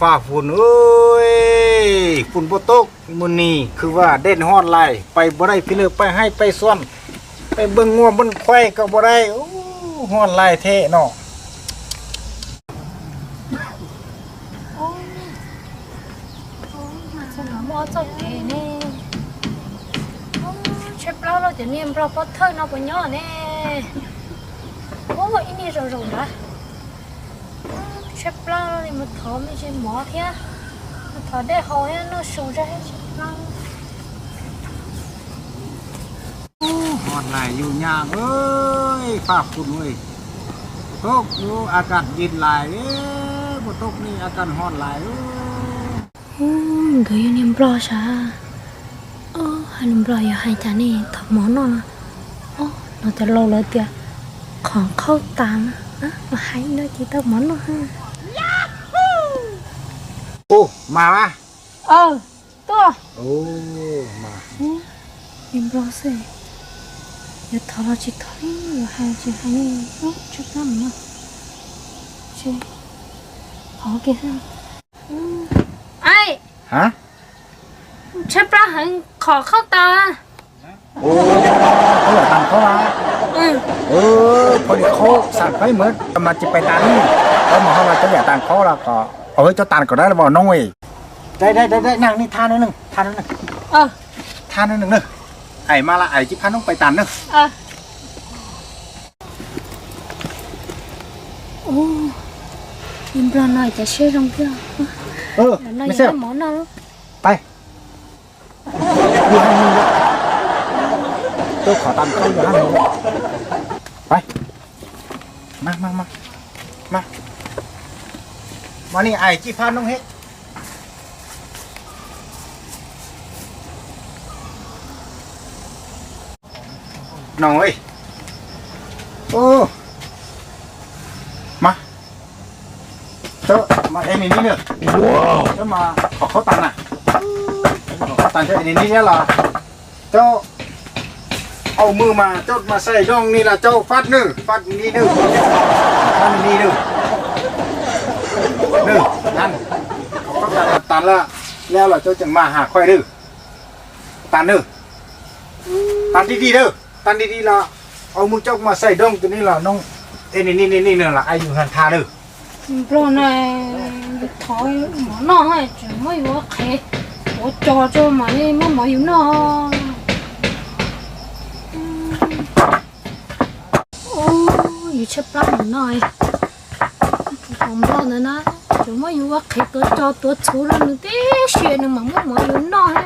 ฟ้าฝุ่นเอ้ยฝุ่นบ่ตกมื้อนี้คือว่าเด่นฮอดหลายไปบ่ได้พี่เลิกไปให้ไปส่วนไปเบิ่งงัวเบิ่งควายก็บ่ได้โอ้ฮอดหลายแท้เนาะ mua cho kẻ nè chép lâu rồi thì niệm bao bớt thơ nó còn nhỏ nè ô vậy đi rồi rồi đó chép lâu thì một thở mới trên mỏ thế một thở để hỏi nó sầu ra hết chép lâu ฮอดหลายอยู่ยากเอ้ยฟ้าฝุ่นเว้ยตกอยู่อากาศเย็นหลายเด้บ่ตกนี่อากาศร้อนหลายเอ้ย người yêu niệm bao sa hai niệm bao giờ hai cha này thọ món nó nóจะlâuเลยเตียของเข้าตามนะมาให้ด้วยจีตมอนnó ha โอ้มาวะ ตัว โอ้มา niệm bao sa giờ thọ nó chỉ thọ giờ hai chị hai này chút lắm nữa chị họ kia sao ai ฮะ ใช่ปลาหันขอเข้าตา โอ้เขาอยากตามเขามาพอดีเขาสั่งไปเหมือนมาจะไปตันเขามาเขามาจะอยากตามเขาแล้วก็เอาไว้เจ้าตันก็ได้แล้วบอกน้องเว้ยได้นั่งนี่ท่านึงท่านึงท่านึงเนอะไอ้มาละไอ้จิพาน้องไปตันเนอะ โอ้ยิมปลาหน่อยจะเชื่อตรงเพื่อ ไม่ใช่ หมอนเอา ไปอยู่ห้างนึงตัวขอตามเขาอยู่ห้างนึงไปมานี่ไอ้จิพาน้องเฮ็ดน้องเอ้ยโอ้มาเจ้ามาเอ็นนี่เนอะเจ้ามาขอเขาตันอ่ะขอเขาตันเจ้าเอ็นนี่เนี่ยเหรอเจ้าเอามือมาเจ้ามาใส่ร่องนี่ละเจ้าฟัดฟัดนี่ฟัดนี่นั่นเขาตันละแล้วล่ะเจ้าจึงมาหาค่อยตันตันดีตันดีละเอามือเจ้ามาใส่ร่องตัวนี้ละน้องเอ็นนี่เนี่ยละไออยู่หันทาปลาหน่อยถอยหมอนเอาให้จะไม่ว่าใคร我做嘛呢，冇有孬。哦，要吃不唔耐，同胞呢呐，做乜要我企多做多粗啦？你啲雪你冇有孬咧？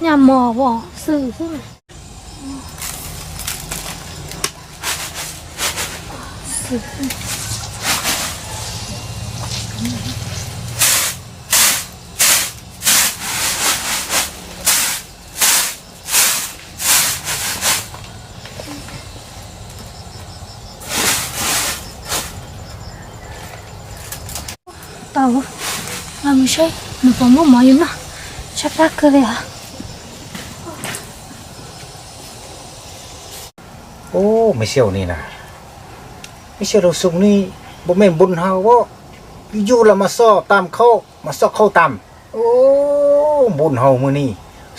呀冇喎，是。Tahu, lama saya nampak mau main lah, siapa kerja? โอ้ไม่เชี่ยวนี่นะไม่เชี่ยวเราส่งนี่บ่แม่นบุญเฮาบ่อยู่แล้วมาซ้อตามเขามาซ้อเข้าตามโอ้บุญเฮามื้อนี้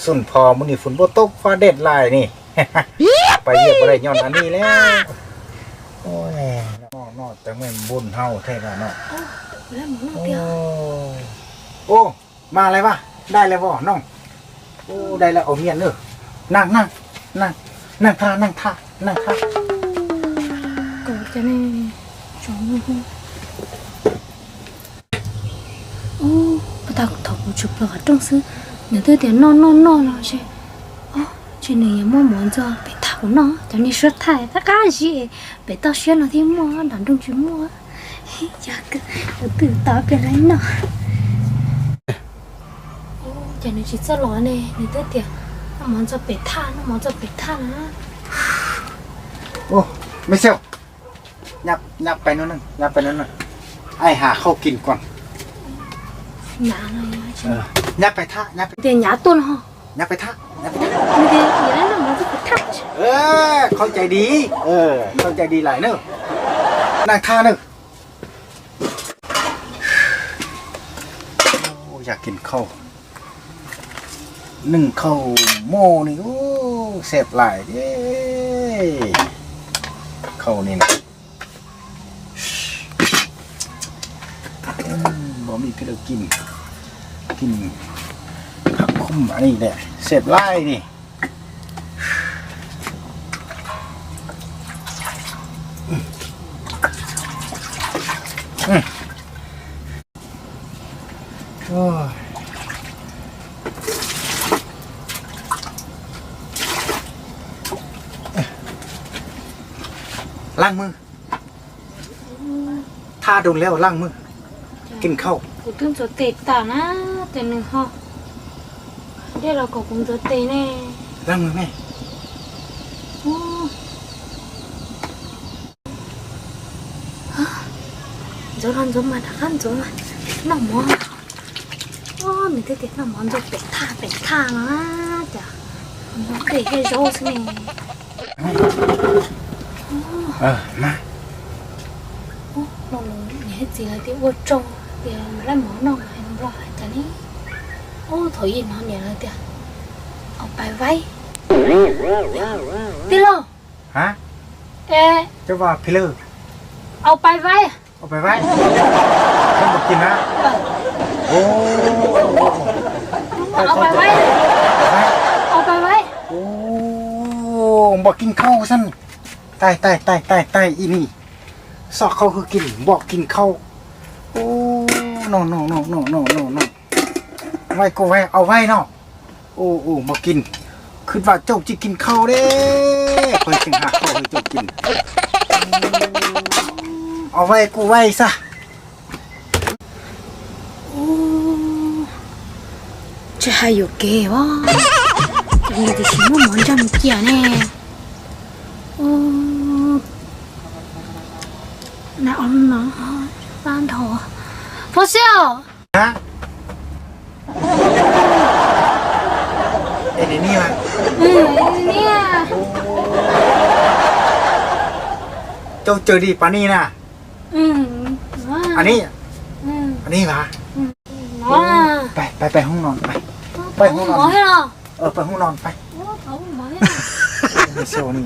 สุนพอมื้อนี้ฝนบ่ตกฟ้าแดดหลายนี่ ไปเยี่ยมบ่ได้ย้อนอันนี้แล้วโอ้ยนอกแต่แม่นบุญเฮาแท้ล่ะเนาะโอ้มาอะไรวะได้แล้วบ่น้องโอ้ได้แล้วเอาเมียนเด้อนั่งท่าก็จะนี่จงโอ้不大头就不好正式你这点闹了是这里也摸摸着被头闹叫你说太他干些被到学了天摸当中去摸呀个我tự tỏ cái lấy nó giờ này chỉ cho lọ này你这点nó món cho bị tha nữa โอ้ไม่เชี่ยวยับไปนู่นไอหาข้าวกินก่อน nhà này chứ ยับไปท่ายับไป tiền nhà tuần hả ยับไปท่า นี่เดี๋ยวนั่นมันจะไปทัก เข้าใจดีเข้าใจดีหลายเนอะ นั่งท่านึงโอ้อยากกินข้าวนึ่งข้าวโม่นี่โอ้แซ่บหลายเด้ข้าวนี่นะบ่มีก็เดี๋ยวกินผักคุ้มอันนี้แหละแซ่บหลายนี่โอ้ยล้างมือท่าโดนแล้วล้างมือกินข้าว กูตื่นจะเตะตานะแต่หนึ่งห้อเดี๋ยวเราก็คงจะเตะแน่ ล้างมือแม่ rồi ăn rồi mà đã ăn rồi mà nó món mình thấy nó món rồi bể tha nó chả nó bể cái rau thế này mà nó nhớ gì là cái ô trâu thì lấy món nó hay nó rồi chả ní thôi gì nó nhớ là tiền ông bài vay tiền lo hả ê cho vào phi lư ông bài vay เอาไปไว้ต้องบอกกินนะโอ้ เอาไปไว้เอาไปไว้โอ้บอกกินข้าวสั้นตายอีนี่สอกเขาคือกินบอกกินข้าวโอ้นอนไว้ก็ไว้เอาไว้เนาะโอ้บอกกินคือว่าเจ้าจะกินข้าวเด้คอยจึงหาข้าวให้เจ้ากินเอาไว้กูไว้ซะ这还有给哇这里的什么忙着么点呢那呢班头不是ฮะเดี๋ยวนี้มาเนี่ย เจ้าเจอดีปานี่นะอันนี้ปะไปห้องนอนไปห้องนอนไปห้องนอนไปไม่โซนี่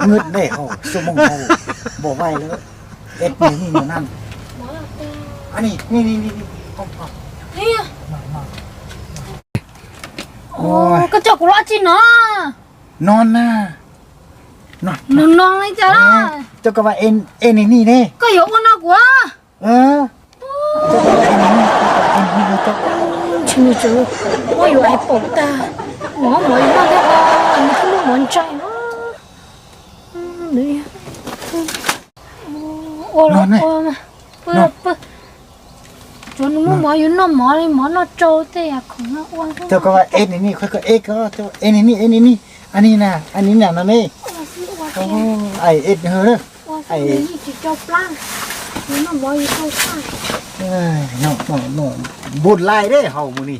เงืดได้เขาสมองเขาบอกไว้เลยเอ็ดนี่มันนั่นอันนี้นี่ห้องนี่โอ้ก็จกรอจีเนาะนอนน่ะนอนเลยจ้าเจ้าก็ว่าเอ็นนี่เด้ก็อยู่บนนอกว่าเจ้าก็ว่าเอ็นนี่เลยเจ้าชิมิจูว่าอยู่ไอ้ปุ๊บตาหมออยู่นั่นได้ป่ะนี่คือลูกหมอนใจวะนี่โอ้ละปุ๊บจนมึงหมออยู่นั่นหมอเลยหมอน่ะโจเตะของน่ะอ้วนเจ้าก็ว่าเอ็นนี่ค่อยๆเอ็กก็เจ้าเอ็นนี่อันนี้น่ะนั่นนี่โอ้ไอเอ็ดเฮ้อไอ้จิเจ้าปลานี่น่ะหมออยู่เข้าข้างเนาะบุญไล่เด้เฮามื้อนี้